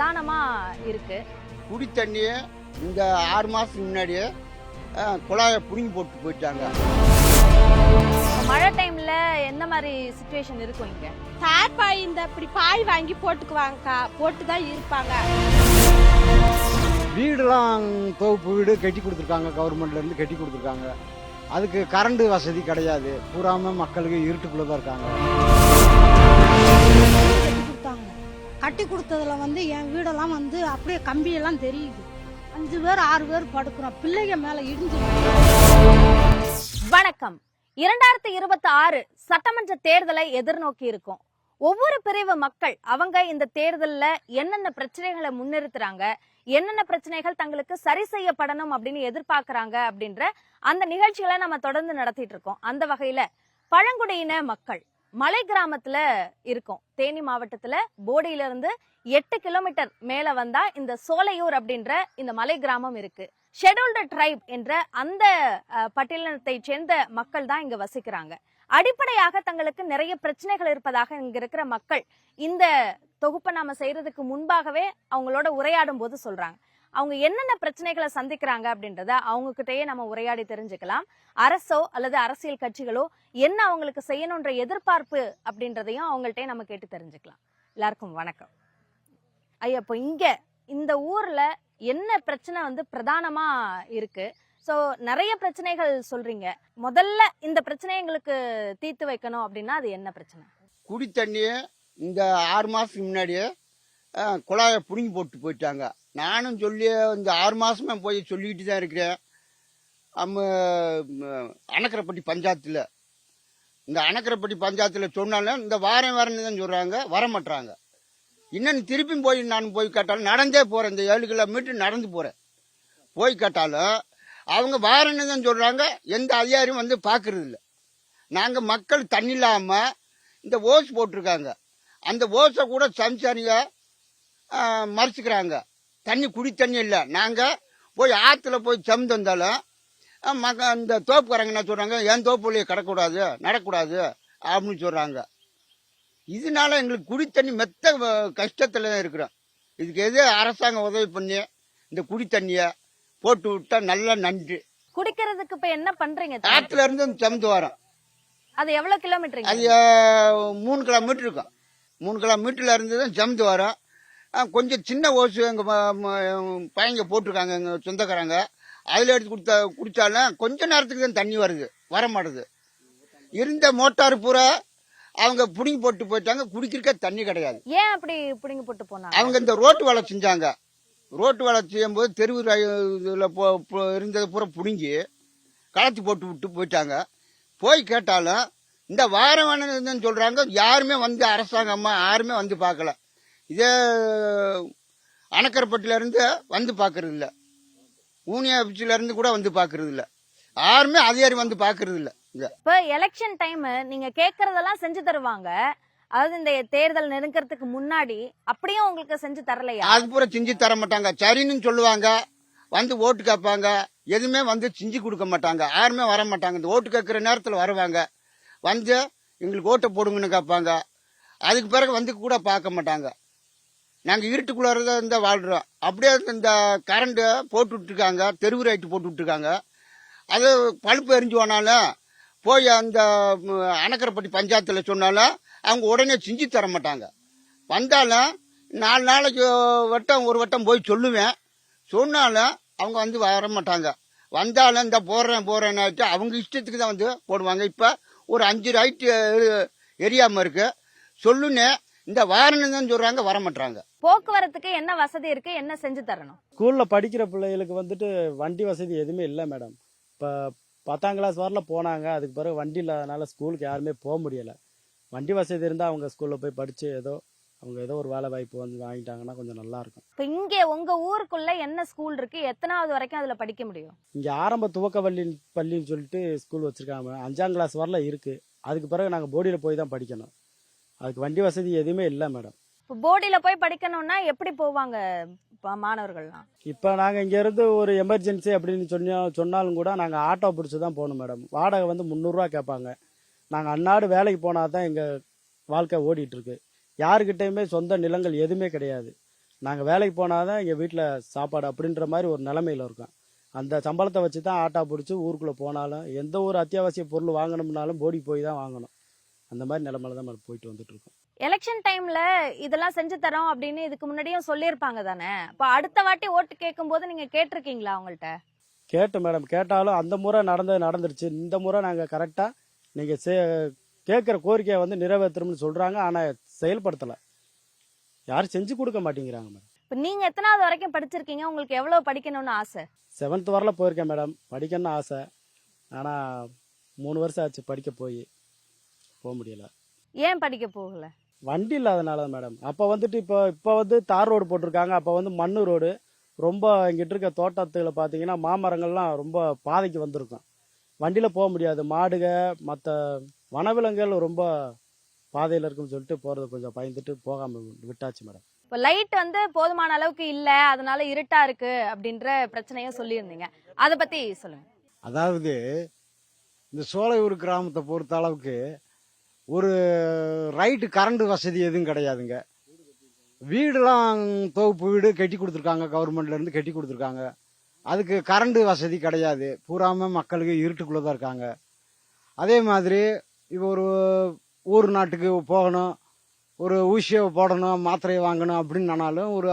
பிரதானமா இருக்கு. குடி தண்ணியை இந்த 6 மாதத்துக்கு முன்னாடியே குழாயை பிடுங்கி போட்டு போயிட்டாங்க. மழை டைம்ல என்ன மாதிரி சிச்சுவேஷன் இருக்கும் இங்க? தார்பாய் இந்த இப்படி பாய் வாங்கி போட்டுக்குவாங்கக்கா, போட்டு தான் இருப்பாங்க. வீடுலாம் தொகுப்பு வீடு கட்டி கொடுத்துருக்காங்க, கவர்மெண்ட்லேருந்து கட்டி கொடுத்துருக்காங்க. அதுக்கு கரண்ட் வசதி கிடையாது, பூராம மக்களுக்கு இருட்டுக்குள்ளே தான் இருக்காங்க. கட்டி கொடுத்ததுல என் வீடெல்லாம் அப்படியே கம்பியெல்லாம் தெரியுது. 5 பேர் 6 பேர் படுக்கிறோம், பிள்ளைங்க மேல இடிஞ்சு. வணக்கம். 2026 சட்டமன்ற தேர்தலை எதிர்நோக்கி இருக்கும். ஒவ்வொரு பிரிவு மக்கள் அவங்க இந்த தேர்தல்ல என்னென்ன பிரச்சனைகளை முன்னிறுத்துறாங்க, என்னென்ன பிரச்சனைகள் தங்களுக்கு சரி செய்யப்படணும் அப்படின்னு எதிர்பார்க்கறாங்க அப்படின்ற அந்த நிகழ்ச்சிகளை நம்ம தொடர்ந்து நடத்திட்டு இருக்கோம். அந்த வகையில பழங்குடியின மக்கள் மலை கிராமத்துல இருக்கும். தேனி மாவட்டத்துல போடியில இருந்து 8 கிலோமீட்டர் மேல வந்தா இந்த சோலையூர் அப்படின்ற இந்த மலை கிராமம் இருக்கு. ஷெட்யூல்டு ட்ரைப் என்ற அந்த பட்டியலினத்தை சேர்ந்த மக்கள் தான் இங்க வசிக்கிறாங்க. அடிப்படையாக தங்களுக்கு நிறைய பிரச்சனைகள் இருப்பதாக இங்க இருக்கிற மக்கள் இந்த தொகுப்பை நாம செய்யறதுக்கு முன்பாகவே அவங்களோட உரையாடும் போது சொல்றாங்க. அவங்க என்னென்ன பிரச்சனைகளை சந்திக்கிறாங்க அப்படின்றத அவங்க கிட்டயே நம்ம உரையாடி தெரிஞ்சுக்கலாம். அரசோ அல்லது அரசியல் கட்சிகளோ என்ன அவங்களுக்கு செய்யணும்ன்ற எதிர்பார்ப்பு அப்படின்றதையும் அவங்கள்ட்டே நம்ம கேட்டு தெரிஞ்சுக்கலாம். எல்லாருக்கும் வணக்கம். ஐயா, இப்போ இங்க இந்த ஊர்ல என்ன பிரச்சனை பிரதானமா இருக்கு? சோ நிறைய பிரச்சனைகள் சொல்றீங்க. முதல்ல இந்த பிரச்சனையை எங்களுக்கு தீர்த்து வைக்கணும் அப்படின்னா அது என்ன பிரச்சனை? குடி தண்ணியை இந்த 6 மாதத்துக்கு முன்னாடியே குழாயை பிடுங்கி போட்டு போயிட்டாங்க. நானும் சொல்லி இந்த 6 மாதமே போய் சொல்லிக்கிட்டு தான் இருக்கிறேன். அணக்கரைப்பட்டி பஞ்சாயத்தில் இந்த அணக்கரைப்பட்டி பஞ்சாயத்தில் சொன்னாலும் இந்த வாரம் தான் சொல்கிறாங்க, வரமாட்டுறாங்க. இன்னும் திருப்பியும் போய் நான் போய் கேட்டாலும் நடந்தே போகிறேன், இந்த 7 கிலோமீட்டர் நடந்து போகிறேன். போய் கேட்டாலும் அவங்க வாரன்னு தான் சொல்கிறாங்க, எந்த அதிகாரியும் பார்க்கறது இல்லை. நாங்கள் மக்கள் தண்ணி இல்லாமல் இந்த ஓஸ் போட்டிருக்காங்க, அந்த ஓஸை கூட சம்சாரிங்க மறைச்சிக்கிறாங்க. தண்ணி குடி தண்ணி இல்லை. நாங்கள் போய் ஆற்றுல போய் சமந்து வந்தாலும் இந்த தோப்புக்காரங்க என்ன சொல்கிறாங்க, என் தோப்புலையே கிடக்கூடாது, நடக்கூடாது அப்படின்னு சொல்கிறாங்க. இதனால எங்களுக்கு குடி தண்ணி மெத்த கஷ்டத்தில் தான் இருக்கிறோம். இதுக்கு எது அரசாங்கம் உதவி பண்ணி இந்த குடி தண்ணியை போட்டு விட்டா நல்லா நன்றி. குடிக்கிறதுக்கு இப்ப என்ன பண்றீங்க? ஆற்றுல இருந்து சமந்து வரோம். அது எவ்வளவு கிலோமீட்டர்? அது 3 கிலோமீட்டர் இருக்கும். 3 கிலோமீட்டர்ல இருந்து தான் சமந்து வரோம். கொஞ்சம் சின்ன ஓசு எங்க பையங்க போட்டிருக்காங்க, எங்க சொந்தக்காரங்க. அதில் எடுத்து குடித்தாலும் கொஞ்ச நேரத்துக்கு தான் தண்ணி வருது, வர மாட்டுது. இருந்த மோட்டார் பூரா அவங்க புடிங்கி போட்டு போயிட்டாங்க, குடிக்கிறக்க தண்ணி கிடையாது. ஏன் அப்படி புடிங்கி போட்டு போனாங்க? அவங்க இந்த ரோட்டு வேலை செஞ்சாங்க. ரோட்டு வேலை செய்யும் போது தெருவு இருந்தது பூரா புடுங்கி கலத்தி போட்டு விட்டு போயிட்டாங்க. போய் கேட்டாலும் இந்த வாரம் வேணும்னு சொல்றாங்க. யாருமே அரசாங்கம்மா யாருமே பார்க்கல. இதே அணக்கரைப்பட்டில இருந்து பார்க்கறது இல்ல, யூனியன் ஆபீஸ்ல இருந்து கூட பார்க்கறது இல்ல. யாருமே அதிகாரி பார்க்கறது இல்ல. இப்ப எலெக்ஷன் டைம் நீங்க கேக்குறதெல்லாம் செஞ்சு தருவாங்க. அதாவது இந்த தேர்தல் நெருங்கிறதுக்கு முன்னாடி அப்படியே உங்களுக்கு செஞ்சு தரலையா? அது பூரா செஞ்சு தர மாட்டாங்க. சரின்னு சொல்லுவாங்க, ஓட்டு கேட்பாங்க. எதுவுமே செஞ்சு கொடுக்க மாட்டாங்க. யாருமே வர மாட்டாங்க. இந்த ஓட்டு கேட்கிற நேரத்தில் வருவாங்க, எங்களுக்கு ஓட்டை போடுங்கன்னு கேட்பாங்க. அதுக்கு பிறகு கூட பார்க்க மாட்டாங்க. நாங்கள் இருட்டுக்குள்ளார தான் வாழ்றோம். அப்படியே இந்த கரண்ட் போட்டு விட்டுருக்காங்க, தெருவு ரைட்டு போட்டு விட்டுருக்காங்க. அது பழுப்பு எரிஞ்சு போனாலும் போய் அந்த அணக்கரைப்பட்டி பஞ்சாயத்தில் சொன்னாலும் அவங்க உடனே செஞ்சு தர மாட்டாங்க. வந்தாலும் 4 நாளைக்கு ஒரு வட்டம் போய் சொல்லுவேன், சொன்னாலும் அவங்க வர மாட்டாங்க. வந்தாலும் இந்த போடுறேன் ஆகிட்டு அவங்க இஷ்டத்துக்கு தான் போடுவாங்க. இப்போ ஒரு 5 ரைட்டு எரியாமல் இருக்கு, சொல்லுன்னு இந்த வாரன்னு தான் சொல்றாங்க, வர மாட்டாங்க. போக்குவரத்துக்கு என்ன வசதி இருக்கு, என்ன செஞ்சு தரணும்? ஸ்கூல்ல படிக்கிற பிள்ளைகளுக்கு வண்டி வசதி எதுவுமே இல்லை மேடம். இப்போ 10ஆம் கிளாஸ் வரல போனாங்க, அதுக்கு பிறகு வண்டி இல்லாதனால ஸ்கூலுக்கு யாருமே போக முடியலை. வண்டி வசதி இருந்தால் அவங்க ஸ்கூலில் போய் படித்து அவங்க ஏதோ ஒரு வேலை வாய்ப்பு வாங்கிட்டாங்கன்னா கொஞ்சம் நல்லா இருக்கும். இப்போ இங்கே உங்க ஊருக்குள்ள என்ன ஸ்கூல் இருக்கு, எத்தனாவது வரைக்கும் அதுல படிக்க முடியும்? இங்கே ஆரம்ப துவக்க பள்ளின்னு சொல்லிட்டு ஸ்கூல் வச்சிருக்காங்க. 5ஆம் கிளாஸ் வரல இருக்கு. அதுக்கு பிறகு நாங்கள் போடியில் போய் தான் படிக்கணும். அதுக்கு வண்டி வசதி எதுவுமே இல்லை மேடம். இப்போ போடியில் போய் படிக்கணும்னா எப்படி போவாங்க மாணவர்கள்லாம்? இப்போ நாங்கள் இங்கேருந்து ஒரு எமர்ஜென்சி அப்படின்னு சொன்னாலும் கூட நாங்கள் ஆட்டோ பிடிச்சி தான் போகணும் மேடம். வாடகை 300 ரூபா கேட்பாங்க. நாங்கள் அன்னாடு வேலைக்கு போனால் தான் எங்கள் வாழ்க்கை ஓடிட்டுருக்கு. யாருக்கிட்டையுமே சொந்த நிலங்கள் எதுவுமே கிடையாது. நாங்கள் வேலைக்கு போனால் தான் எங்கள் வீட்டில் சாப்பாடு அப்படின்ற மாதிரி ஒரு நிலைமையில் இருக்கோம். அந்த சம்பளத்தை வச்சு தான் ஆட்டோ பிடிச்சி ஊருக்குள்ளே போனாலும் எந்த ஒரு அத்தியாவசிய பொருள் வாங்கணும்னாலும் போடி போய் தான் வாங்கணும். அந்த மாதிரி நிலைமையில தான் போயிட்டு வந்துட்டு இருக்கோம். எலெக்ஷன் டைம்ல இதெல்லாம் செஞ்சு தரோம் அப்படின்னு இதுக்கு முன்னாடியும் சொல்லியிருப்பாங்க தானே. இப்ப அடுத்த வாட்டி ஓட்டு கேட்கும் போது நீங்க கேட்டிருக்கீங்களா அவங்கள்ட்ட? கேட்டோம் மேடம். கேட்டாலும் அந்த முறை நடந்துருச்சு. இந்த முறை நாங்கள் கரெக்டாக நீங்கள் கேட்குற கோரிக்கையை வந்து நிறைவேற்றணும்னு சொல்கிறாங்க. ஆனால் செயல்படுத்தலை, யாரும் செஞ்சு கொடுக்க மாட்டேங்கிறாங்க மேடம். இப்ப நீங்க எத்தனாவது வரைக்கும் படிச்சிருக்கீங்க? உங்களுக்கு எவ்வளவு படிக்கணும்னு ஆசை? 7th வரல போயிருக்கேன் மேடம். படிக்கணும்னு ஆசை. ஆனால் 3 வருஷம் ஆச்சு படிக்க போக முடியல. ஏன் படிக்க போகல? வண்டி இல்லாதனால மேடம். அப்போ வந்துட்டு இப்போ வந்து தார் ரோடு போட்டிருக்காங்க. அப்போ வந்து மண்ணு ரோடு. ரொம்ப இங்கிட்ட இருக்க தோட்டத்தில் பார்த்தீங்கன்னா மாமரங்கள்லாம் ரொம்ப பாதைக்கு வந்திருக்கும். வண்டியில் போக முடியாது. மாடுக மற்ற வனவிலங்குகள் ரொம்ப பாதையில் இருக்குன்னு சொல்லிட்டு போகிறது கொஞ்சம் பயந்துட்டு போகாமல் விட்டாச்சு மேடம். இப்ப லைட் வந்து போதுமான அளவுக்கு இல்ல, அதனால இருட்டா இருக்கு அப்படின்ற பிரச்சனையும் சொல்லியிருந்தீங்க. அத பத்தி சொல்லுங்க. அதாவது இந்த சோலையூர் கிராமத்தை பொறுத்த அளவுக்கு ஒரு ரைட்டு கரண்ட் வசதி எதுவும் கிடையாதுங்க. வீடுலாம் தொகுப்பு வீடு கட்டி கொடுத்துருக்காங்க, கவர்மெண்ட்ல இருந்து கட்டி கொடுத்துருக்காங்க. அதுக்கு கரண்ட் வசதி கிடையாது. பூராம மக்களுக்கு இருட்டுக்குள்ளே தான் இருக்காங்க. அதே மாதிரி இப்போ ஒரு ஊர் நாட்டுக்கு போகணும், ஒரு ஊசியை போடணும், மாத்திரையை வாங்கணும் அப்படின்னாலும் ஒரு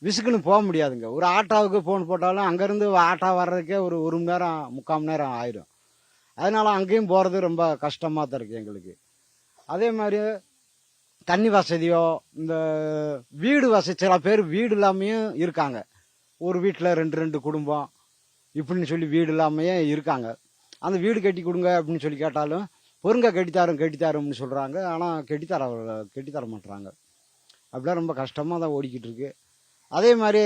விசுக்குன்னு போக முடியாதுங்க. ஒரு ஆட்டோவுக்கு ஃபோன் போட்டாலும் அங்கேருந்து ஆட்டோ வர்றதுக்கே ஒரு மணி நேரம் 3/4 மணி நேரம் ஆயிடும். அதனால அங்கேயும் போகிறது ரொம்ப கஷ்டமாக தான் இருக்குது எங்களுக்கு. அதே மாதிரி தண்ணி வசதியோ இந்த வீடு வசதி, சில பேர் வீடு இல்லாமையும் இருக்காங்க. ஒரு வீட்டில் 2 குடும்பம் இப்படின்னு சொல்லி வீடு இல்லாமையே இருக்காங்க. அந்த வீடு கட்டி கொடுங்க அப்படின்னு சொல்லி கேட்டாலும் பொருங்க கட்டித்தாரோம்னு சொல்கிறாங்க. ஆனால் கட்டித்தர மாட்டுறாங்க. அப்படிலாம் ரொம்ப கஷ்டமாக தான் ஓடிக்கிட்டு இருக்கு. அதே மாதிரி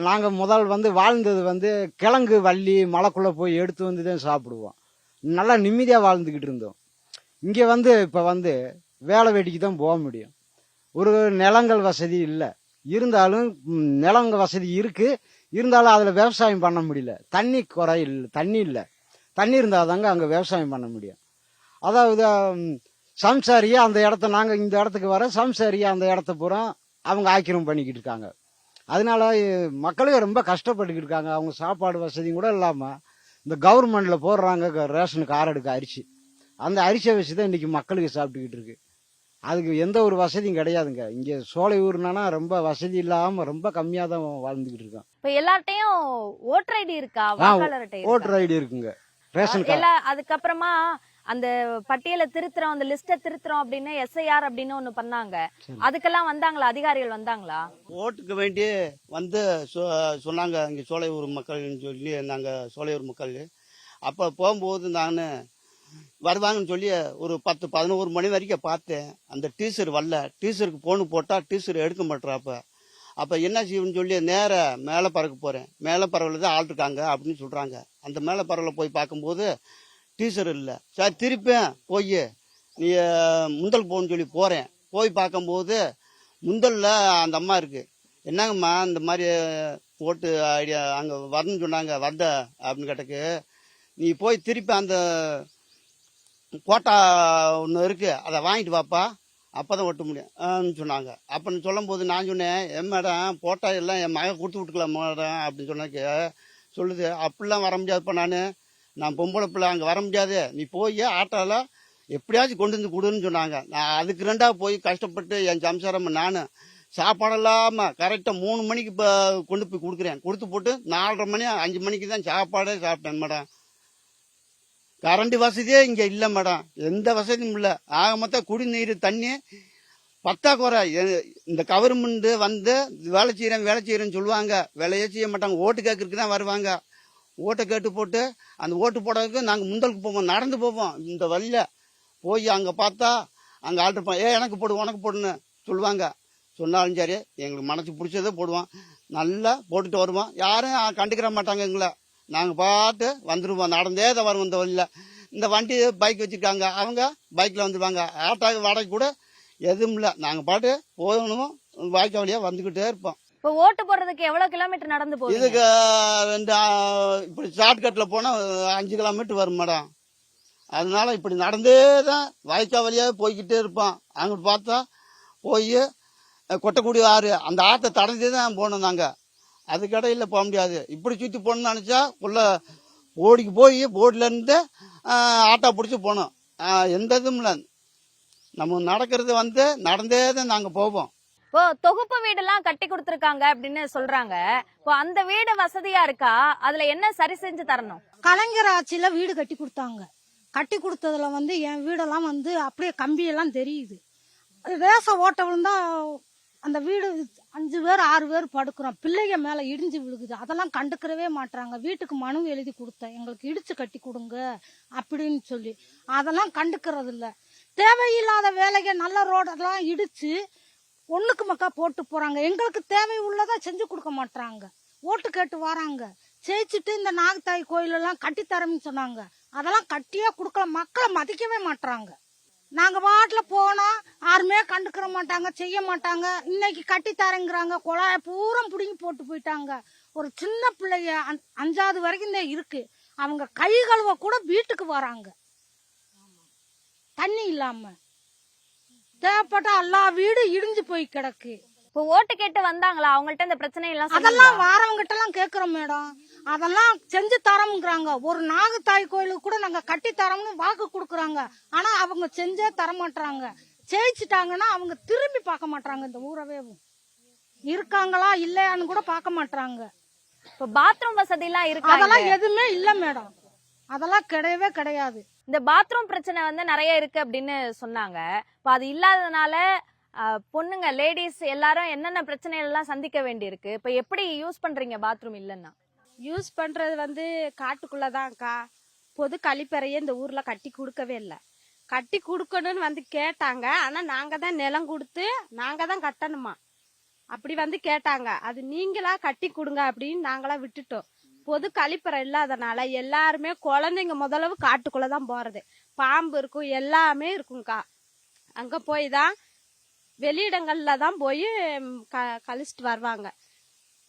நாங்கள் முதல் வந்து வாழ்ந்தது வந்து கிழங்கு வள்ளி மலைக்குள்ளே போய் எடுத்து வந்து தான் சாப்பிடுவோம். நல்லா நிம்மதியாக வாழ்ந்துக்கிட்டு இருந்தோம். இங்கே வந்து இப்போ வந்து வேலை வெட்டிக்கு தான் போக முடியும். ஒரு நிலங்கள் வசதி இல்லை. இருந்தாலும் நிலங்க வசதி இருக்குது. இருந்தாலும் அதில் விவசாயம் பண்ண முடியல. தண்ணி குறை இல்லை, தண்ணி இல்லை. தண்ணி இருந்தால் தாங்க அங்கே விவசாயம் பண்ண முடியும். அதாவது சம்சாரியா அந்த இடத்த நாங்கள் இந்த இடத்துக்கு வர சம்சாரியா அந்த இடத்த பூரா அவங்க ஆக்கிரமம் பண்ணிக்கிட்டு இருக்காங்க. அதனால மக்களுக்கு ரொம்ப கஷ்டப்பட்டுக்கிட்டு இருக்காங்க. அவங்க சாப்பாடு வசதியும் கூட இல்லாமல் இந்த கவர்மெண்ட்ல போடுறாங்க ரேஷனு கார்டுக்கு அரிசி. அந்த அரிசியை வச்சு தான் இன்னைக்கு மக்களுக்கு சாப்பிட்டுக்கிட்டு இருக்கு. அதுக்கு எந்த ஒரு வசதியும் கிடையாதுங்க. இங்கே சோலையூர்னா ரொம்ப வசதி இல்லாமல் ரொம்ப கம்மியாக தான் வாழ்ந்துக்கிட்டு இருக்கோம். இப்ப எல்லார்ட்டையும் ஓட்டர் ஐடி இருக்கா? வாக்காளர் அட்டை ஓட்டர் ஐடி இருக்குங்க, ரேஷன் கார்டு. அதுக்கப்புறமா அந்த பட்டியலை திருத்துறோம், அந்த லிஸ்ட திருத்துறோம் அப்படின்னு எஸ்ஐஆர் அப்படின்னு ஒண்ணு பண்ணாங்க. அதுக்கெல்லாம் வந்தாங்களா? அதிகாரிகள் வந்தாங்களா? ஓட்டுக்கு வேண்டி வந்து சொன்னாங்க இங்கே சோலையூர் மக்கள்னு சொல்லி. நாங்கள் சோலையூர் மக்கள் அப்போ போகும்போது நான் வருவாங்கன்னு சொல்லி ஒரு 10-11 மணி வரைக்கும் பார்த்தேன். அந்த டீச்சர் வரல. டீச்சருக்கு போன் போட்டால் டீச்சர் எடுக்க மாட்டேறாப்ப. அப்போ என்ன செய்யணும்னு சொல்லி நேராக மேலே பறக்க போகிறேன். மேலே பறவையில் தான் ஆள் இருக்காங்க அப்படின்னு சொல்கிறாங்க. அந்த மேலே பறவையில் போய் பார்க்கும்போது டீச்சர் இல்லை. சார் திருப்பேன் போய் நீ முந்தல் போகணுன்னு சொல்லி போகிறேன். போய் பார்க்கும்போது முந்தலில் அந்த அம்மா இருக்குது. என்னங்கம்மா இந்த மாதிரி ஓட்டு ஐடியா அங்கே வரணும்னு சொன்னாங்க, வந்த அப்படின்னு கேட்டக்கு, நீ போய் திருப்பி அந்த கோட்டா ஒன்று இருக்குது அதை வாங்கிட்டு வாப்பா, அப்போ தான் ஒட்ட முடியும் சொன்னாங்க. அப்படின்னு சொல்லும் போது நான் சொன்னேன், என் மேடம் போட்டா எல்லாம் என் மகன் கொடுத்து விட்டுக்கலாம் மேடம் அப்படின்னு சொன்னாக்க சொல்லுது, அப்படிலாம் வர முடியாதுப்பா, நான் பொம்பளை பிள்ளை அங்கே வர முடியாது, நீ போய் ஆட்டோவில் எப்படியாச்சும் கொண்டு வந்து கொடுன்னு சொன்னாங்க. நான் அதுக்கு 2 போய் கஷ்டப்பட்டு என் சம்சாரம் நான் சாப்பாடு இல்லாமல் கரெக்டாக 3 மணிக்கு இப்போ கொண்டு போய் கொடுக்குறேன். கொடுத்து போட்டு 4:30 மணி 5 மணிக்கு தான் சாப்பாடே சாப்பிட்டேன் மேடம். கரண்ட் வசதியே இங்கே இல்லை மேடம், எந்த வசதியும் இல்லை. ஆக மொத்தம் குடிநீர் தண்ணி பத்தாக்குறை. இந்த கவர்மெண்ட் வந்து வேலை செய்கிறேன்னு சொல்லுவாங்க, வேலையே செய்ய மாட்டாங்க. ஓட்டு கேட்கறதுக்கு தான் வருவாங்க. ஓட்டை கேட்டு போட்டு அந்த ஓட்டு போடுறதுக்கு நாங்கள் முந்தலுக்கு போவோம், நடந்து போவோம். இந்த வழியில் போய் அங்கே பார்த்தா அங்கே ஆள் இருப்போம். எனக்கு போடு உனக்கு போடுன்னு சொல்லுவாங்க. சொன்னாலும் சரி எங்களுக்கு மனசு பிடிச்சதே போடுவோம். நல்லா போட்டுட்டு வருவோம். யாரும் கண்டுக்கிற மாட்டாங்க எங்களை. நாங்கள் பார்த்து வந்துடுவோம். நடந்தே தான் வருவோம். இந்த வழியில் இந்த வண்டி பைக் வச்சுருக்காங்க, அவங்க பைக்கில் வந்துடுவாங்க. ஆட்டோ வாடகை கூட எதுவும் இல்லை. நாங்கள் பாட்டு போகணும், வாய்க்கா வழியாக வந்துக்கிட்டே இருப்போம். இப்போ ஓட்டு போடுறதுக்கு எவ்வளவு கிலோமீட்டர் நடந்து போகுது? இதுக்கு இப்படி ஷார்ட்கட்டில் போனால் 5 கிலோமீட்டர் வரும் மேடம். அதனால இப்படி நடந்தே தான் வாய்க்கா வழியாக போய்கிட்டே இருப்போம். அங்கிட்டு பார்த்தா போய் கொட்டக்குடி ஆறு அந்த ஆற்றை தடஞ்சு தான் போகணும் நாங்கள். அதுக்கடையில் போக முடியாது. இப்படி சுற்றி போகணும்னு நினச்சா உள்ள ஓடிக்கு போய் போர்டிலேருந்து ஆட்டோ பிடிச்சி போகணும். எந்த இதுவும் இல்லை. நம்ம நடக்கிறது நடந்தே தான் நாங்கள் போவோம். இப்போ தொகுப்பு வீடெல்லாம் கட்டி கொடுத்திருக்காங்க அப்படின்னு சொல்றாங்க. இப்போ அந்த வீடு வசதியா இருக்கா? அதுல என்ன சரி செஞ்சு தரணும்? கலைஞர் ஆட்சியில வீடு கட்டி கொடுத்தாங்க. கட்டி கொடுத்ததுல என் வீடெல்லாம் அப்படியே கம்பியெல்லாம் தெரியுது. ரேச ஓட்ட விழுந்தா அந்த வீடு 5 பேர் 6 பேர் படுக்கிறோம். பிள்ளைங்க மேல இடிஞ்சு விழுகுது. அதெல்லாம் கண்டுக்கிறவே மாட்டாங்க. வீட்டுக்கு மனு எழுதி கொடுத்தேன், எங்களுக்கு இடிச்சு கட்டி கொடுங்க அப்படின்னு சொல்லி. அதெல்லாம் கண்டுக்கிறது இல்ல. தேவையில்லாத வேலைக்கு நல்ல ரோடெல்லாம் இடிச்சு ஒண்ணுக்கு மக்கா போட்டு போறாங்க. எங்களுக்கு தேவை உள்ளதா செஞ்சு கொடுக்க மாட்டாங்க. ஓட்டு கேட்டு வராங்க. ஜெயிச்சுட்டு இந்த நாகத்தாய் கோயில் எல்லாம் கட்டித்தரம்னு சொன்னாங்க. அதெல்லாம் கட்டியே கொடுக்கல. மக்களை மதிக்கவே மாட்டாங்க. நாங்க வாட்டில போனா யாருமே கண்டுக்கிற மாட்டாங்க, செய்ய மாட்டாங்க. இன்னைக்கு கட்டித்தரங்கிறாங்க, குழாய பூரா புடுங்கி போட்டு போயிட்டாங்க. ஒரு சின்ன பிள்ளைய 5வது வரைக்கும் தான் இருக்கு. அவங்க கை கழுவ கூட வீட்டுக்கு வராங்க தண்ணி இல்லாம. தேவைப்பட்ட எல்லா வீடு இடிஞ்சு போய் கிடக்கு. இப்போ ஓட்டு கேட்டு வந்தாங்களா? அவங்கள்ட்ட இந்த பிரச்சனை எல்லாம் அதெல்லாம் வாரவங்கிட்ட எல்லாம் கேக்குறோம் மேடம். அதெல்லாம் செஞ்சு தரோம்ங்கிறாங்க. ஒரு நாகத்தாய் கோயிலுக்கு கூட நாங்க கட்டி தரோம்னு வாக்கு கொடுக்குறாங்க. ஆனா அவங்க செஞ்சே தரமாட்டாங்க. ஜெயிச்சுட்டாங்கன்னா அவங்க திரும்பி பார்க்க மாட்டாங்க. இந்த ஊரவே இருக்காங்களா இல்லையான்னு கூட பார்க்க மாட்டாங்க. இப்போ பாத்ரூம் வசதி எல்லாம் இருக்கா? அதெல்லாம் எதுவுமே இல்ல மேடம். அதெல்லாம் கிடையவே கிடையாது. இந்த பாத்ரூம் பிரச்சனை நிறைய இருக்கு அப்படின்னு சொன்னாங்க. இப்போ அது இல்லாததுனால பொண்ணுங்க லேடிஸ் எல்லாரும் என்னென்ன பிரச்சனைகள் எல்லாம் சந்திக்க வேண்டி இருக்கு. இப்ப எப்படி யூஸ் பண்றீங்க பாத்ரூம் இல்லன்னா? யூஸ் பண்றது காட்டுக்குள்ளதான்க்கா. பொது கழிப்பறையே இந்த ஊர்ல கட்டி கொடுக்கவே இல்லை. கட்டி கொடுக்கணும்னு கேட்டாங்க. ஆனா நாங்க தான் நிலம் கொடுத்து நாங்க தான் கட்டணுமா. அப்படி கேட்டாங்க. அது நீங்களா கட்டி கொடுங்க அப்படின்னு நாங்களா விட்டுட்டோம். பொது கழிப்பறை இல்லாதனால எல்லாருமே குழந்தைங்க முதலவு காட்டுக்குள்ளதான் போறது. பாம்பு இருக்கும், எல்லாமே இருக்கும்க்கா. அங்க போய் தான் வெளியிடங்கள்ல தான் போய் கழிச்சிட்டு வருவாங்க.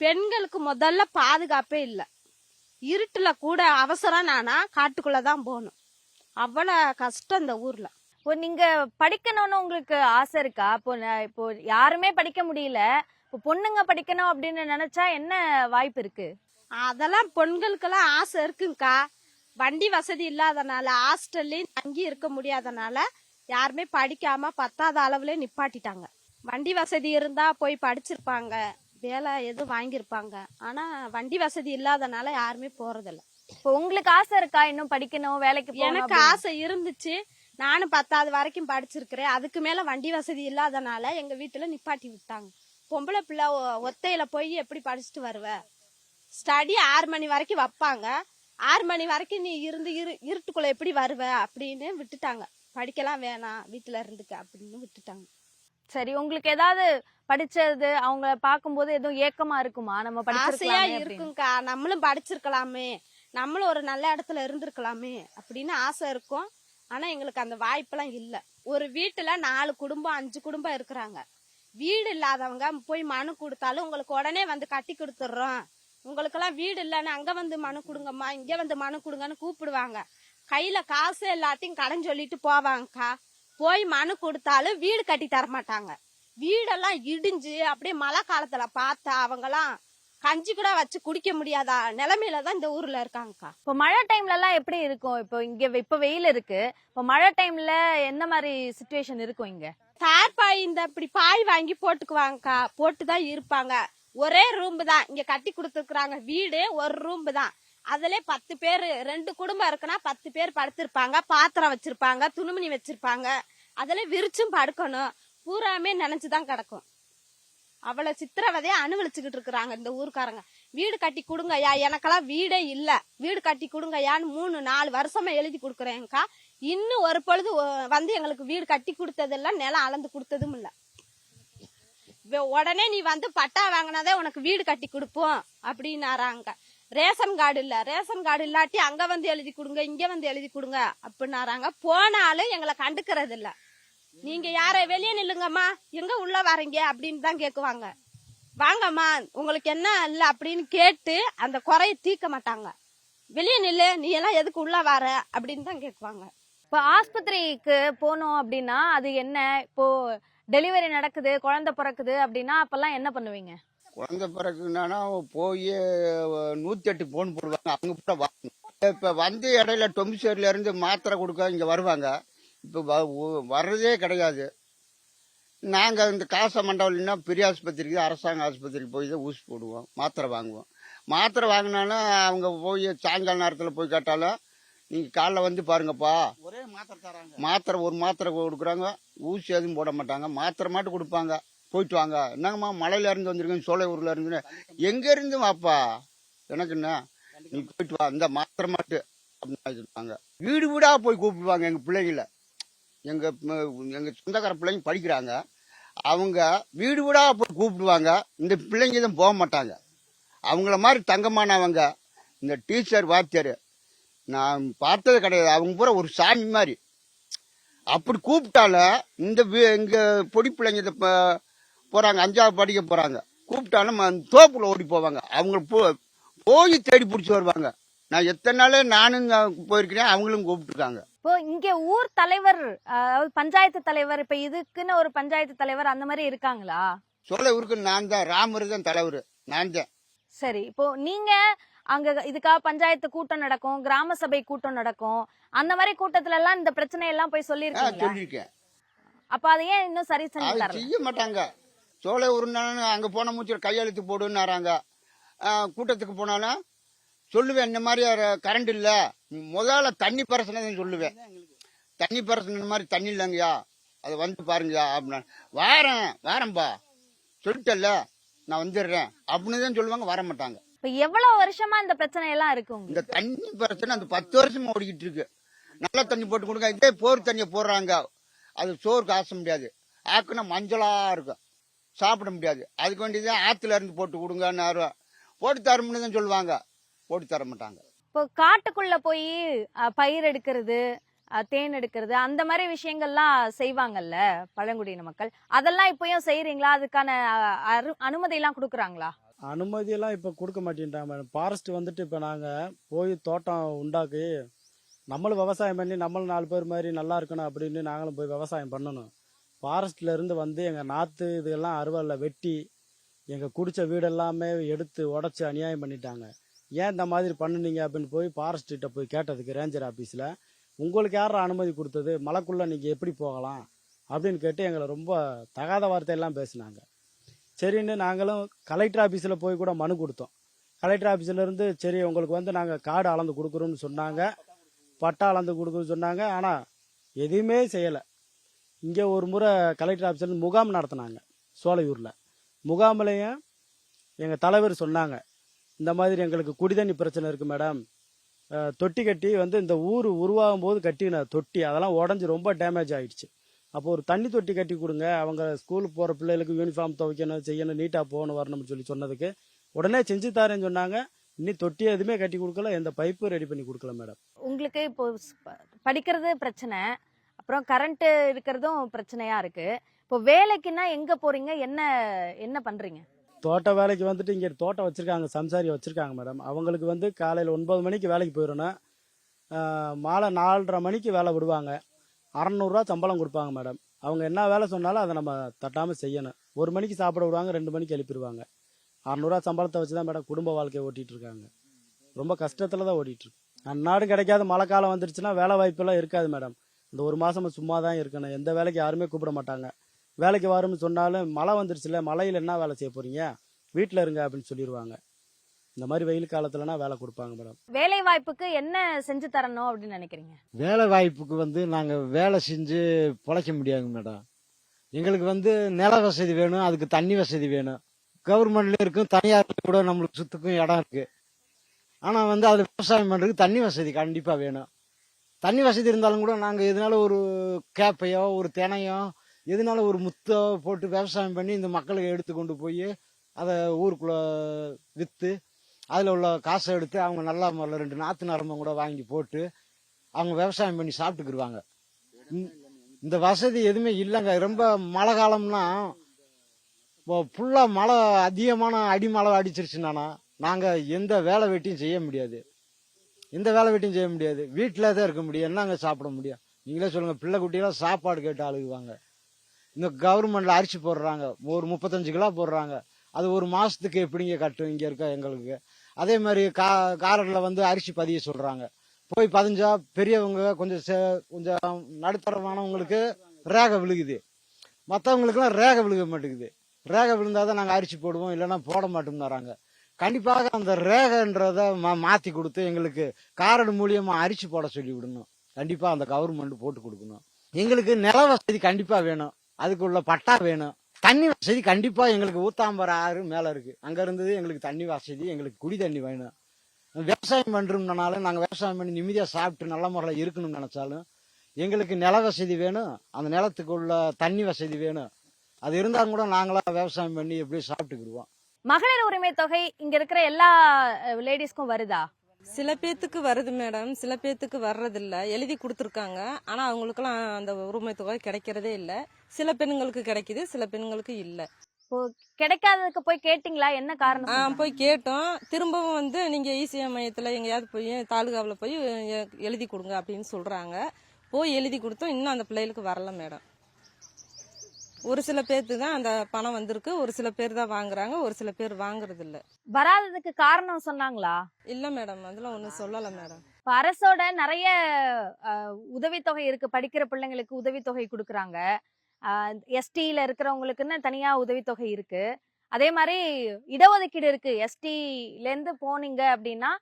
பெண்களுக்கு முதல்ல பாதுகாப்பே இல்லை. இருட்டுல கூட அவசரம் நானா காட்டுக்குள்ளதான் போகணும். அவ்வளவு கஷ்டம் இந்த ஊர்ல. இப்போ நீங்க படிக்கணும்னு உங்களுக்கு ஆசை இருக்கா? இப்போ யாருமே படிக்க முடியல. இப்போ பொண்ணுங்க படிக்கணும் அப்படின்னு நினைச்சா என்ன வாய்ப்பு இருக்கு? அதெல்லாம் பெண்களுக்கெல்லாம் ஆசை இருக்குங்கக்கா. வண்டி வசதி இல்லாதனால ஹாஸ்டல்லையும் தங்கி இருக்க முடியாதனால யாருமே படிக்காம 10வது அளவுல நிப்பாட்டிட்டாங்க. வண்டி வசதி இருந்தா போய் படிச்சிருப்பாங்க, வேலை எதுவும் வாங்கியிருப்பாங்க. ஆனா வண்டி வசதி இல்லாதனால யாருமே போறதில்ல. இப்போ உங்களுக்கு ஆசை இருக்கா இன்னும் படிக்கணும், வேலைக்கு போகணும்? எனக்கு ஆசை இருந்துச்சு. நானும் 10வது வரைக்கும் படிச்சிருக்கிறேன். அதுக்கு மேல வண்டி வசதி இல்லாதனால எங்க வீட்டுல நிப்பாட்டி விட்டாங்க. பொம்பளை பிள்ளை ஒத்தையில போய் எப்படி படிச்சுட்டு வருவ? ஸ்டடி 6 மணி வரைக்கும் வைப்பாங்க. 6 மணி வரைக்கும் நீ இருந்து இருட்டுக்குள்ள எப்படி வருவ அப்படின்னு விட்டுட்டாங்க. படிக்கலாம் வேணாம், வீட்டுல இருந்துக்க அப்படின்னு விட்டுட்டாங்க. சரி, உங்களுக்கு ஏதாவது படிச்சது அவங்க பாக்கும்போது எதுவும் ஏக்கமா இருக்குமா? நம்ம ஆசையா படிச்சிருக்கலாமே இருக்குங்கக்கா. நம்மளும் படிச்சிருக்கலாமே, நம்மளும் ஒரு நல்ல இடத்துல இருந்திருக்கலாமே அப்படின்னு ஆசை இருக்கும். ஆனா எங்களுக்கு அந்த வாய்ப்பெல்லாம் இல்ல. ஒரு வீட்டுல 4 குடும்பம் 5 குடும்பம் இருக்கிறாங்க. வீடு இல்லாதவங்க போய் மனு கொடுத்தாலும் உங்களுக்கு உடனே கட்டி கொடுத்துடுறோம், உங்களுக்கு எல்லாம் வீடு இல்லன்னு அங்க மனு கொடுங்கம்மா, இங்க மனு கொடுங்கன்னு கூப்பிடுவாங்க. கையில காசு எல்லாத்தையும் கடன் சொல்லிட்டு போவாங்கக்கா. போய் மனு கொடுத்தாலும் வீடு கட்டி தர மாட்டாங்க. வீடெல்லாம் இடிஞ்சு அப்படியே மழை காலத்துல பார்த்தா அவங்கெல்லாம் கஞ்சி கூட வச்சு குடிக்க முடியாத நிலைமையில தான் இந்த ஊர்ல இருக்காங்கக்கா. இப்போ மழை டைம்ல எல்லாம் எப்படி இருக்கும்? இப்போ இங்க இப்ப வெயில் இருக்கு. இப்போ மழை டைம்ல எந்த மாதிரி சிச்சுவேஷன் இருக்கும்? இங்க தார்பாய் இப்படி பாய் வாங்கி போட்டுக்குவாங்கக்கா. போட்டுதான் இருப்பாங்க. ஒரே ரூம் தான் இங்க கட்டி கொடுத்துருக்காங்க. வீடு ஒரு ரூம் தான். அதுல 10 பேர், 2 குடும்பம் இருக்குன்னா 10 பேர் படுத்திருப்பாங்க. பாத்திரம் வச்சிருப்பாங்க, துணிமணி வச்சிருப்பாங்க. அதுல விரிச்சும் படுக்கணும். பூராமே நினைச்சுதான் கிடக்கும். அவ்வளவு சித்திரவதையா அனுபவிச்சுக்கிட்டு இருக்கிறாங்க இந்த ஊருக்காரங்க. வீடு கட்டி கொடுங்கய்யா, எனக்கெல்லாம் வீடே இல்ல, வீடு கட்டி கொடுங்கய்யான்னு 3-4 வருஷமா எழுதி கொடுக்குறேன்க்கா. இன்னும் ஒரு பொழுது எங்களுக்கு வீடு கட்டி கொடுத்ததெல்லாம் நிலம் அளந்து கொடுத்ததும் இல்ல. உடனே நீ பட்டா வாங்கினாதே உனக்கு வீடு கட்டி கொடுப்போம் அப்படின்னாராங்க. ரேஷன் கார்டு இல்ல, ரேஷன் கார்டு இல்லாட்டி அங்க எழுதி கொடுங்க, இங்க எழுதி கொடுங்க அப்படின்னாராங்க. போனாலும் எங்களை கண்டுக்கிறது இல்ல. நீங்க யார வெளியே நில்லுங்கம்மா, எங்க உள்ள வரீங்க அப்படின்னு தான் கேக்குவாங்க. வாங்கம்மா உங்களுக்கு என்ன இல்ல அப்படின்னு கேட்டு அந்த குறைய தீர்க்க மாட்டாங்க. வெளியே நில்லு, நீ எல்லாம் எதுக்கு உள்ள வர அப்படின்னு தான் கேக்குவாங்க. இப்போ ஆஸ்பத்திரிக்கு போனோம் அப்படின்னா அது என்ன? இப்போ டெலிவரி நடக்குது, குழந்தை பிறக்குது அப்படின்னா அப்பெல்லாம் என்ன பண்ணுவீங்க? குழந்தை பிறகுனா போய் 108 போன் போடுவாங்க, அவங்க கூட வரணும். இப்ப வந்து இடையில டொமிசேரில இருந்து மாத்திரை கொடுக்க இங்க வருவாங்க. இப்ப வர்றதே கிடையாது. நாங்க இந்த காச மண்டபம்னா பெரிய ஆஸ்பத்திரிக்கு, அரசாங்க ஆஸ்பத்திரிக்கு போய் தான் ஊசி போடுவோம், மாத்திரை வாங்குவோம். மாத்திரை வாங்கினாலும் அவங்க போய் சாயங்கால நேரத்தில் போய் கேட்டாலும் நீங்க காலைல வந்து பாருங்கப்பா, ஒரே மாத்திரை தராங்க. மாத்திரை ஒரு மாத்திரை கொடுக்குறாங்க, ஊசி எதுவும் போட மாட்டாங்க, மாத்திரை மட்டும் கொடுப்பாங்க. போயிட்டு வாங்க, என்னங்கம்மா மலையில இருந்து வந்திருக்கேன், சோலையூர்ல இருந்து. எங்க இருந்து வாப்பா, எனக்கு என்ன, நீ போயிட்டு வா, இந்த மாத்திரை மாட்டு அப்படின்னு சொல்லுவாங்க. வீடு வீடா போய் கூப்பிடுவாங்க. எங்க பிள்ளைங்கள, எங்க எங்க சொந்தக்கார பிள்ளைங்க படிக்கிறாங்க, அவங்க வீடு வீடா போய் கூப்பிடுவாங்க. இந்த பிள்ளைங்க தான் போக மாட்டாங்க. அவங்கள மாதிரி தங்கமானவங்க இந்த டீச்சர் வாத்தியார் நான் பார்த்தது கிடையாது. அவங்க பூரா ஒரு சாமி மாதிரி. அப்படி கூப்பிட்டால இந்த எங்க பொடி பிள்ளைங்க போறாங்க, 5ஆவது படிக்க போறாங்க, கூப்பிட்டாலும் தோப்புல ஓடி போவாங்க. அவங்க போய் தேடி பிடிச்சி வருவாங்க. நான் எத்தனை நாள் நானும் போயிருக்கிறேன், அவங்களும் கூப்பிட்டுருக்காங்க. இப்போ இங்க ஊர் தலைவர், பஞ்சாயத்து தலைவர், இப்ப இதுக்குன்னு ஒரு பஞ்சாயத்து தலைவர் அந்த மாதிரி இருக்காங்களா? சோலையூருக்கு நான் தான், ராமர் தான் தலைவர், நான் தான். சரி, இப்போ நீங்க அங்க இதுக்காக பஞ்சாயத்து கூட்டம் நடக்கும், கிராம சபை கூட்டம் நடக்கும், அந்த மாதிரி கூட்டத்துல எல்லாம் இந்த பிரச்சனை எல்லாம் போய் சொல்லிருக்கீங்களா? சொல்லியிருக்கேன். அப்ப அதை ஏன் இன்னும் சரி செஞ்சு அது தரல? செய்ய மாட்டாங்க. சோலையூர்னா அங்க போன மூச்சு கையெழுத்து போடுன்னாராங்க. கூட்டத்துக்கு போனாலும் சொல்லுவேன், இந்த மாதிரி கரண்ட் இல்ல, முதல்ல தண்ணி பிரச்சனை தான் சொல்லுவேன். தண்ணி பிரச்சனை மாதிரி தண்ணி இல்லைங்கய்யா, அதை வந்து பாருங்கய்யா அப்படின்னா, வாரம்பா சொல்லிட்டல்ல நான் வந்துடுறேன் அப்படின்னு தான் சொல்லுவாங்க, வர மாட்டாங்க. இப்ப எவ்வளவு வருஷமா இந்த பிரச்சனை எல்லாம் இருக்கு இந்த உங்களுக்கு? தண்ணி பிரச்சனை அந்த 10 வருஷமா ஓடிக்கிட்டு இருக்கு. நல்ல தண்ணி போட்டு கொடுங்க, இதே போர் தண்ணியை போடுறாங்க, அது சோறு காச முடியாது, ஆக்குனா மஞ்சளா இருக்கும், சாப்பிட முடியாது. அதுக்கு வேண்டியதான் ஆத்துல இருந்து போட்டு கொடுங்கன்னு போட்டு தரமுன்னு தான் சொல்லுவாங்க, போட்டு தர மாட்டாங்க. இப்போ காட்டுக்குள்ள போய் பயிர் எடுக்கிறது, தேன் எடுக்கிறது, அந்த மாதிரி விஷயங்கள்லாம் செய்வாங்கல்ல பழங்குடியின மக்கள், அதெல்லாம் இப்பயும் செய்யறீங்களா? அதுக்கான அனுமதி எல்லாம் கொடுக்குறாங்களா? அனுமதி எல்லாம் இப்ப கொடுக்க மாட்டேன்றாங்க மேடம். ஃபாரஸ்ட் வந்துட்டு இப்ப நாங்க போய் தோட்டம் உண்டாக்கி நம்மளும் விவசாயம் பண்ணி நம்மளும் 4 பேர் மாதிரி நல்லா இருக்கணும் அப்படின்னு நாங்களும் போய் விவசாயம் பண்ணணும். ஃபாரஸ்ட்ல இருந்து வந்து எங்க நாத்து இதெல்லாம் அறுவலை வெட்டி எங்க குடிச்ச வீடெல்லாமே எடுத்து உடச்சி அநியாயம் பண்ணிட்டாங்க. ஏன் இந்த மாதிரி பண்ணுனீங்க அப்படின்னு போய் ஃபாரஸ்ட் கிட்ட போய் கேட்டதுக்கு ரேஞ்சர் ஆபீஸ்ல, உங்களுக்கு யாரும் அனுமதி கொடுத்தது, மலைக்குள்ள நீங்க எப்படி போகலாம் அப்படின்னு கேட்டு எங்களை ரொம்ப தகாத வார்த்தையெல்லாம் பேசினாங்க. சரின்னு நாங்களும் கலெக்டர் ஆபீஸ்ல போய் கூட மனு கொடுத்தோம். கலெக்டர் ஆபீஸ்ல இருந்து சரி உங்களுக்கு வந்து நாங்க காடு அளந்து கொடுக்குறோம்னு சொன்னாங்க, பட்டா அளந்து கொடுக்குறோம்னு சொன்னாங்க. ஆனா எதுவுமே செய்யல. இங்க ஒரு முறை கலெக்டர் ஆபீஸ்ல இருந்து முகாம் நடத்தினாங்க சோலையூர்ல. முகாமிலையும் எங்க தலைவர் சொன்னாங்க, இந்த மாதிரி எங்களுக்கு குடிதண்ணி பிரச்சனை இருக்கு மேடம், தொட்டி கட்டி வந்து இந்த ஊர் உருவாகும் போது கட்டின தொட்டி அதெல்லாம் உடஞ்சி ரொம்ப டேமேஜ் ஆயிடுச்சு. அப்போ ஒரு தண்ணி தொட்டி கட்டி கொடுங்க, அவங்க ஸ்கூலுக்கு போற பிள்ளைகளுக்கு யூனிஃபார்ம் துவைக்கணும், செய்யணும், நீட்டா போகணும், வரணும்னு சொல்லி சொன்னதுக்கு உடனே செஞ்சு தரேன்னு சொன்னாங்க. இன்னும் தொட்டி எதுவுமே கட்டி கொடுக்கல, எந்த பைப்பும் ரெடி பண்ணி கொடுக்கல மேடம். உங்களுக்கு இப்போ படிக்கிறது பிரச்சனை, அப்புறம் கரண்ட் இருக்கிறதும் பிரச்சனையா இருக்கு. இப்போ வேலைக்குன்னா எங்க போறீங்க, என்ன என்ன பண்றீங்க? தோட்ட வேலைக்கு வந்துட்டு இங்கே தோட்டம் வச்சிருக்காங்க, சம்சாரி வச்சிருக்காங்க மேடம். அவங்களுக்கு வந்து காலையில் 9 மணிக்கு வேலைக்கு போயிடணும், மாலை 4:30 மணிக்கு வேலை விடுவாங்க. 600 ரூபா சம்பளம் கொடுப்பாங்க மேடம். அவங்க என்ன வேலை சொன்னாலும் அதை நம்ம தட்டாமல் செய்யணும். 1 மணிக்கு சாப்பிட விடுவாங்க, 2 மணிக்கு எழுப்பிடுவாங்க. 600 ரூபா சம்பளத்தை வச்சு தான் மேடம் குடும்ப வாழ்க்கையை ஓட்டிட்டு இருக்காங்க. ரொம்ப கஷ்டத்தில் தான் ஓட்டிட்டு இருக்கு. அந்நாடு கிடைக்காத மழை காலம் வந்துருச்சுன்னா வேலை வாய்ப்பெல்லாம் இருக்காது மேடம். இந்த 1 மாசமா சும்மா தான் இருக்கணும், எந்த வேலைக்கு யாருமே கூப்பிட மாட்டாங்க. வேலைக்கு வரும்னு சொன்னாலும் மழை வந்துருச்சுல, மழையில் என்ன வேலை செய்ய போறீங்க, வீட்டில் இருங்க அப்படின்னு சொல்லிடுவாங்க. இந்த மாதிரி வெயில் காலத்துலனா வேலை கொடுப்பாங்க மேடம். வேலை வாய்ப்புக்கு என்ன செஞ்சு தரணும் அப்படின்னு நினைக்கிறீங்க? வேலை வாய்ப்புக்கு வந்து நாங்கள் வேலை செஞ்சு பிழைக்க முடியாதுங்க மேடம். எங்களுக்கு வந்து நில வசதி வேணும், அதுக்கு தண்ணி வசதி வேணும். கவர்மெண்ட்ல இருக்கும், தனியார் கூட நம்மளுக்கு சுத்துக்கும் இடம் இருக்கு. ஆனால் வந்து அது விவசாயம் பண்ணுறதுக்கு தண்ணி வசதி கண்டிப்பாக வேணும். தண்ணி வசதி இருந்தாலும் கூட நாங்கள் எதனால ஒரு கேப்பையோ ஒரு தினையோ எதனால ஒரு முத்தோ போட்டு விவசாயம் பண்ணி இந்த மக்களுக்கு எடுத்து கொண்டு போய் அதை ஊருக்குள்ளே விற்று அதில் உள்ள காசை எடுத்து அவங்க நல்லா முறையில் 2 நாற்று நரம்பம் கூட வாங்கி போட்டு அவங்க விவசாயம் பண்ணி சாப்பிட்டுக்கிடுவாங்க. இந்த வசதி எதுவுமே இல்லைங்க. ரொம்ப மழை காலம்னா ஃபுல்லாக மழை அதிகமான அடிமழை அடிச்சிருச்சுன்னா நாங்கள் எந்த வேலை வெட்டியும் செய்ய முடியாது. வீட்டில் தான் இருக்க முடியும், என்னங்க சாப்பிட முடியும்? நீங்களே சொல்லுங்கள். பிள்ளை குட்டியெல்லாம் சாப்பாடு கேட்டு அழுகுவாங்க. இந்த கவர்மெண்ட்ல அரிசி போடுறாங்க, ஒரு 35 கிலோ போடுறாங்க. அது ஒரு மாசத்துக்கு எப்படிங்க கட்டும் இங்க இருக்க எங்களுக்கு? அதே மாதிரி காரன்ல வந்து அரிசி பதிய சொல்றாங்க. போய் பதிஞ்சா பெரியவங்க கொஞ்சம் நடுத்தரமானவங்களுக்கு ரேகை விழுகுது, மற்றவங்களுக்குலாம் ரேகை விழுக மாட்டேங்குது. ரேகை விழுந்தாதான் நாங்கள் அரிசி போடுவோம், இல்லைன்னா போட மாட்டோம்னாராங்க. கண்டிப்பாக அந்த ரேகைன்றத மாற்றி கொடுத்து எங்களுக்கு காரடு மூலியமாக அரிசி போட சொல்லி விடணும். கண்டிப்பாக அந்த கவர்மெண்ட் போட்டு கொடுக்கணும். எங்களுக்கு நில வசதி கண்டிப்பாக வேணும், அதுக்குள்ள பட்டா வேணும். தண்ணி வசதி கண்டிப்பாக எங்களுக்கு ஊத்தாம்பர ஆறு மேலே இருக்குது, அங்கே இருந்தது எங்களுக்கு தண்ணி வசதி, எங்களுக்கு குடி தண்ணி வேணும். விவசாயம் பண்ணுறோம்னாலும் நாங்கள் விவசாயம் பண்ணி நிம்மதியாக சாப்பிட்டு நல்ல முறையில் இருக்கணும்னு நினச்சாலும் எங்களுக்கு நில வசதி வேணும், அந்த நிலத்துக்குள்ள தண்ணி வசதி வேணும். அது இருந்தாலும் கூட நாங்களாம் விவசாயம் பண்ணி எப்படி சாப்பிட்டுக்கிடுவோம். மகளிர் உரிமை தொகை இங்க இருக்கிற எல்லா லேடிஸ்க்கும் வருதா? சில பேத்துக்கு வருது மேடம், சில பேத்துக்கு வர்றதில்ல. எழுதி கொடுத்துருக்காங்க, ஆனா அவங்களுக்குலாம் அந்த உரிமை தொகை கிடைக்கிறதே இல்லை. சில பெண்களுக்கு கிடைக்குது, சில பெண்களுக்கு இல்லை. இப்போ கிடைக்காததுக்கு போய் கேட்டீங்களா? என்ன காரணம்? போய் கேட்டோம். திரும்பவும் வந்து நீங்க ஈசியா மையத்துல எங்கேயாவது போய் தாலுகாவில் போய் எழுதி கொடுங்க அப்படின்னு சொல்றாங்க. போய் எழுதி கொடுத்தோம், இன்னும் அந்த பிள்ளைகளுக்கு வரல மேடம். ஒரு சில பேருக்கு தான் அந்த பணம் வந்திருக்கு, ஒரு சில பேர் தான் வாங்குறாங்க, ஒரு சில பேர் வாங்குறது இல்ல. வராததுக்கு காரணம் சொன்னாங்களா? இல்ல மேடம், அதெல்லாம் ஒன்றும் சொல்லல மேடம். இப்ப அரசோட நிறைய உதவித்தொகை இருக்கு, படிக்கிற பிள்ளைங்களுக்கு உதவித்தொகை கொடுக்கறாங்க. எஸ்டில இருக்கிறவங்களுக்குன்னு தனியா உதவித்தொகை இருக்கு. அதே மாதிரி இடஒதுக்கீடு இருக்கு. எஸ்டில இருந்து போனீங்க அப்படின்னா,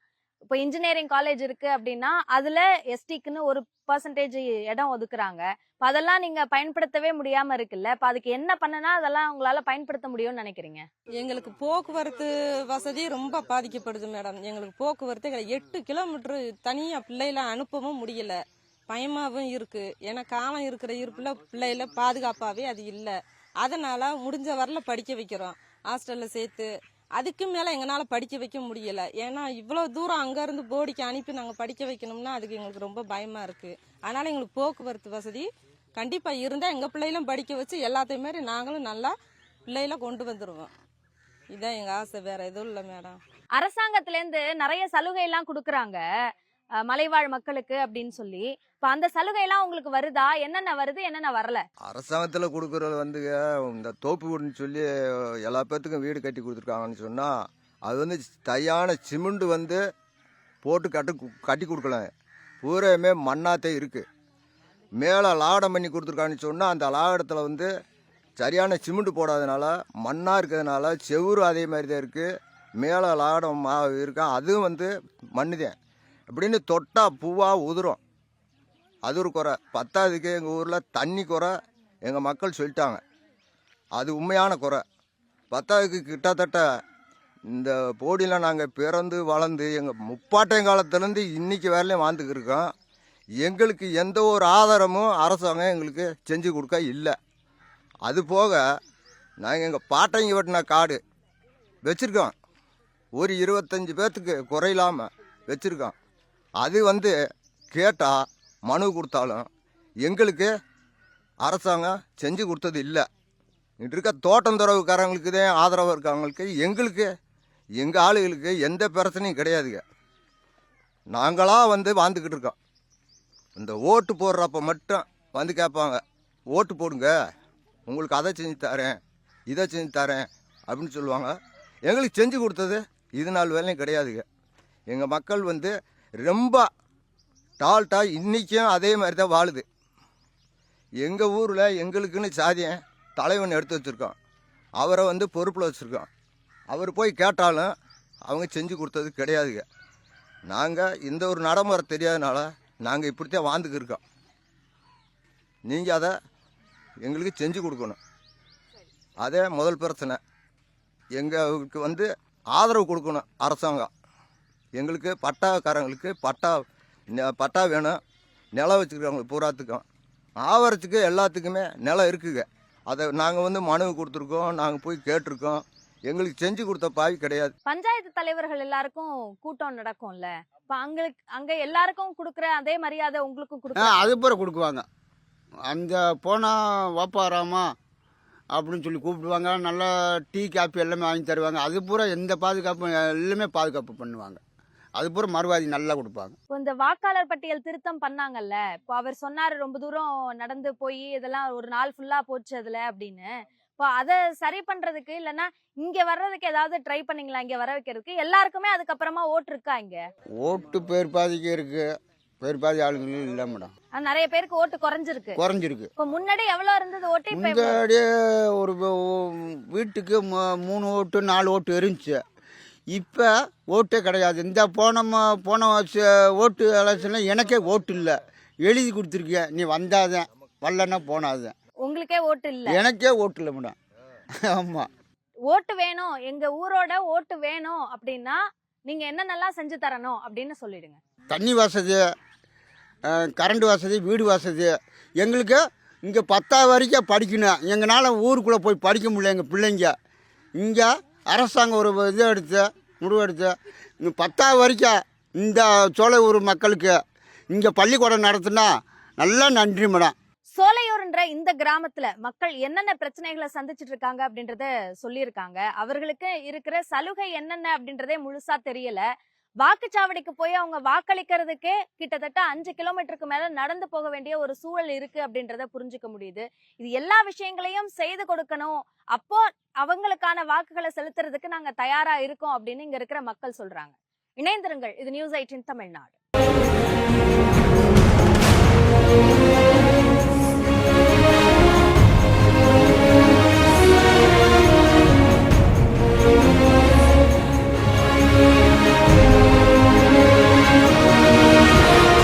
இப்போ இன்ஜினியரிங் காலேஜ் இருக்கு அப்படின்னா அதுல எஸ்டிக்குன்னு ஒரு பர்சன்டேஜ் இடம் ஒதுக்குறாங்க. இப்ப அதெல்லாம் நீங்க பயன்படுத்தவே முடியாம இருக்குல்ல. இப்ப அதுக்கு என்ன பண்ணனா அதெல்லாம் உங்களால பயன்படுத்த முடியும்னு நினைக்கிறீங்க? எங்களுக்கு போக்குவரத்து வசதி ரொம்ப பாதிக்கப்படுது மேடம். எங்களுக்கு போக்குவரத்து 8 கிலோமீட்டர் தனியா பிள்ளைகளை அனுப்பவும் முடியல, பயமாவும் இருக்கு. ஏன்னா காலம் இருக்கிற இருப்புல பிள்ளைகளை பாதுகாப்பாவே அது இல்லை. அதனால முடிஞ்ச வரல படிக்க வைக்கிறோம், ஹாஸ்டல்ல சேர்த்து. அதுக்கு மேல எங்களால படிக்க வைக்க முடியல. ஏன்னா இவ்வளவு தூரம் அங்க இருந்து போடிக்கு அனுப்பி நாங்க படிக்க வைக்கணும்னா அதுக்கு எங்களுக்கு ரொம்ப பயமா இருக்கு. அதனால எங்களுக்கு போக்குவரத்து வசதி கண்டிப்பா இருந்தா எங்க பிள்ளைகளும் படிக்க வச்சு எல்லாத்தையும் மாதிரி நாங்களும் நல்லா பிள்ளைகளை கொண்டு வந்துருவோம். இதான் எங்க ஆசை, வேற எதுவும் இல்லை மேடம். அரசாங்கத்துல இருந்து நிறைய சலுகை எல்லாம் கொடுக்கறாங்க மலைவாழ் மக்களுக்கு அப்படின்னு சொல்லி. இப்ப அந்த சலுகை எல்லாம் உங்களுக்கு வருதா? என்னென்ன வருது, என்னென்ன வரல? அரசாங்கத்தில் கொடுக்குறது வந்து இந்த தோப்பு வீடுன்னு சொல்லி எல்லா பேர்த்துக்கும் வீடு கட்டி கொடுத்துருக்காங்கன்னு சொன்னால் அது வந்து தையான சிமெண்ட் வந்து போட்டு கட்டி கொடுக்கலாம். பூராமே மண்ணாத்தே இருக்குது. மேலே லாடம் பண்ணி கொடுத்துருக்காங்கன்னு சொன்னால் அந்த லாடத்தில் வந்து சரியான சிமெண்ட் போடாதனால மண்ணாக இருக்கிறதுனால செவுறு அதே மாதிரி தான் இருக்குது. மேலே லாடம் இருக்கா, அதுவும் வந்து மண்ணு தான். அப்படின்னு தொட்டால் பூவாக உதிரும். அது ஒரு குறை. பத்தாவதுக்கு எங்கள் ஊரில் தண்ணி குறை எங்கள் மக்கள் சொல்லிட்டாங்க, அது உண்மையான குறை. பத்தாவதுக்கு கிட்டத்தட்ட இந்த போடியில் நாங்கள் பிறந்து வளர்ந்து எங்கள் முப்பாட்டையும் காலத்துலேருந்து இன்றைக்கி வேலையும் வாழ்ந்துக்கிட்டு இருக்கோம். எங்களுக்கு எந்த ஒரு ஆதாரமும் அரசாங்கம் எங்களுக்கு செஞ்சு கொடுக்க இல்லை. அது போக நாங்கள் எங்கள் பாட்டைங்க வெட்டின காடு வச்சுருக்கோம், ஒரு 25 பேர்த்துக்கு குறையில்லாமல் வச்சுருக்கோம். அது வந்து கேட்டால் மனு கொடுத்தாலும் எங்களுக்கு அரசாங்கம் செஞ்சு கொடுத்தது இல்லை. இன்று இருக்க தோட்டந்துறவுக்காரங்களுக்கு தான் ஆதரவாக இருக்காங்களுக்கு, எங்களுக்கு எங்கள் ஆளுகளுக்கு எந்த பிரச்சனையும் கிடையாதுங்க. நாங்களாக வந்து வாழ்ந்துக்கிட்டு இருக்கோம். இந்த ஓட்டு போடுறப்ப மட்டும் வந்து கேட்பாங்க, ஓட்டு போடுங்க உங்களுக்கு அதை செஞ்சு தரேன் இதை செஞ்சு தரேன் அப்படின்னு சொல்லுவாங்க. எங்களுக்கு செஞ்சு கொடுத்தது இது நாள் வேலையும் கிடையாதுங்க. எங்கள் மக்கள் வந்து ரொம்ப டால்ட்டா இன்றைக்கும் அதே மாதிரி தான் வாழுது. எங்கள் ஊரில் எங்களுக்குன்னு சாதியம் தலைவன் எடுத்து வச்சுருக்கோம், அவரை வந்து பொறுப்பில் வச்சுருக்கோம். அவர் போய் கேட்டாலும் அவங்க செஞ்சு கொடுத்தது கிடையாதுங்க. நாங்கள் இந்த ஒரு நடைமுறை தெரியாதனால நாங்கள் இப்படித்தான் வாழ்ந்துக்கிருக்கோம். நீங்கள் அதை எங்களுக்கு செஞ்சு கொடுக்கணும். அதே முதல் பிரச்சனை. எங்களுக்கு வந்து ஆதரவு கொடுக்கணும் அரசாங்கம். எங்களுக்கு பட்டாக்காரங்களுக்கு பட்டா வேணும். நிலம் வச்சுருக்கவங்களுக்கு பூராத்துக்கும் ஆவரத்துக்கு எல்லாத்துக்குமே நிலம் இருக்குங்க. அதை நாங்கள் வந்து மனு கொடுத்துருக்கோம், நாங்கள் போய் கேட்டிருக்கோம். எங்களுக்கு செஞ்சு கொடுத்த பாவி கிடையாது. பஞ்சாயத்து தலைவர்கள் எல்லாருக்கும் கூட்டம் நடக்கும்ல, இப்ப அங்க எல்லாருக்கும் கொடுக்குற அதே மரியாதை உங்களுக்கும் கொடுக்க? அது பூரா கொடுக்குவாங்க. அந்த போனால் வாப்பாராமா அப்படின்னு சொல்லி கூப்பிடுவாங்க. நல்லா டீ காப்பி எல்லாமே வாங்கி தருவாங்க. அது பூரா எந்த பாதுகாப்பும் எல்லாமே பாதுகாப்பு பண்ணுவாங்க. அது பூரா மறுவாதி நல்லா கொடுப்பாங்க. இப்போ இந்த வாக்காளர் பட்டியல் திருத்தம் பண்ணாங்கல்ல, இப்போ அவர் சொன்னாரு ரொம்ப தூரம் நடந்து போய் இதெல்லாம் ஒரு நாள் ஃபுல்லா போச்சு அதுல அப்படின்னு. இப்போ அதை சரி பண்றதுக்கு இல்லைன்னா இங்க வர்றதுக்கு ஏதாவது ட்ரை பண்ணீங்களா? இங்க வர வைக்கிறதுக்கு எல்லாருக்குமே அதுக்கப்புறமா ஓட்டு இருக்கா இங்க? ஓட்டு பேர் பாதிக்கு இருக்கு, பேர் பாதி ஆளுங்களும் இல்லை மேடம். நிறைய பேருக்கு ஓட்டு குறைஞ்சிருக்கு. குறைஞ்சிருக்கு. இப்போ முன்னாடி எவ்வளவு இருந்தது ஓட்டு? இப்ப எவ்வளவு? முன்னாடியே ஒரு வீட்டுக்கு 3 ஓட்டு 4 ஓட்டு இருந்துச்சு. இப்போ ஓட்டே கிடையாது. இந்த போன ஓட்டு எலெக்ஷனில் எனக்கே ஓட்டு இல்லை, எழுதி கொடுத்துருக்கேன், நீ வந்தாதான், வரலன்னா போனாதான். உங்களுக்கே ஓட்டு இல்ல? எனக்கே ஓட்டு இல்லை மேடம். ஆமா, ஓட்டு வேணும், எங்க ஊரோட ஓட்டு வேணும் அப்படின்னா நீங்க என்னென்னலாம் செஞ்சு தரணும் அப்படின்னு சொல்லிடுங்க. தண்ணி வசதி, கரண்ட் வசதி, வீடு வசதி. எங்களுக்கு இங்கே 10வது வரைக்கும் படிக்கணும், எங்களால் ஊருக்குள்ளே போய் படிக்க முடியல எங்கள் பிள்ளைங்க. இங்கே அரசாங்கம் ஒரு முடிவெடுத்து இங்கே 10வது வரைக்கும் இந்த சோலையூர் மக்களுக்கு இங்கே பள்ளிக்கூடம் நடத்துனா நல்லா நன்றி மேடம். சோலையூர்ன்ற இந்த கிராமத்துல மக்கள் என்னென்ன பிரச்சனைகளை சந்திச்சிட்டு இருக்காங்க அப்படின்றத சொல்லியிருக்காங்க. அவர்களுக்கு இருக்கிற சலுகை என்னென்ன அப்படின்றதே முழுசா தெரியல. வாக்குச்சாவடிக்கு போய் அவங்க வாக்களிக்கிறதுக்கே கிட்டத்தட்ட 5 கிலோமீட்டருக்கு மேல நடந்து போக வேண்டிய ஒரு சூழல் இருக்கு அப்படின்றத புரிஞ்சுக்க முடியுது. இது எல்லா விஷயங்களையும் செய்து கொடுக்கணும், அப்போ அவங்களுக்கான வாக்குகளை செலுத்துறதுக்கு நாங்க தயாரா இருக்கோம் அப்படின்னு இங்க இருக்கிற மக்கள் சொல்றாங்க. இணைந்திருங்கள், இது நியூஸ் 18 தமிழ்நாடு.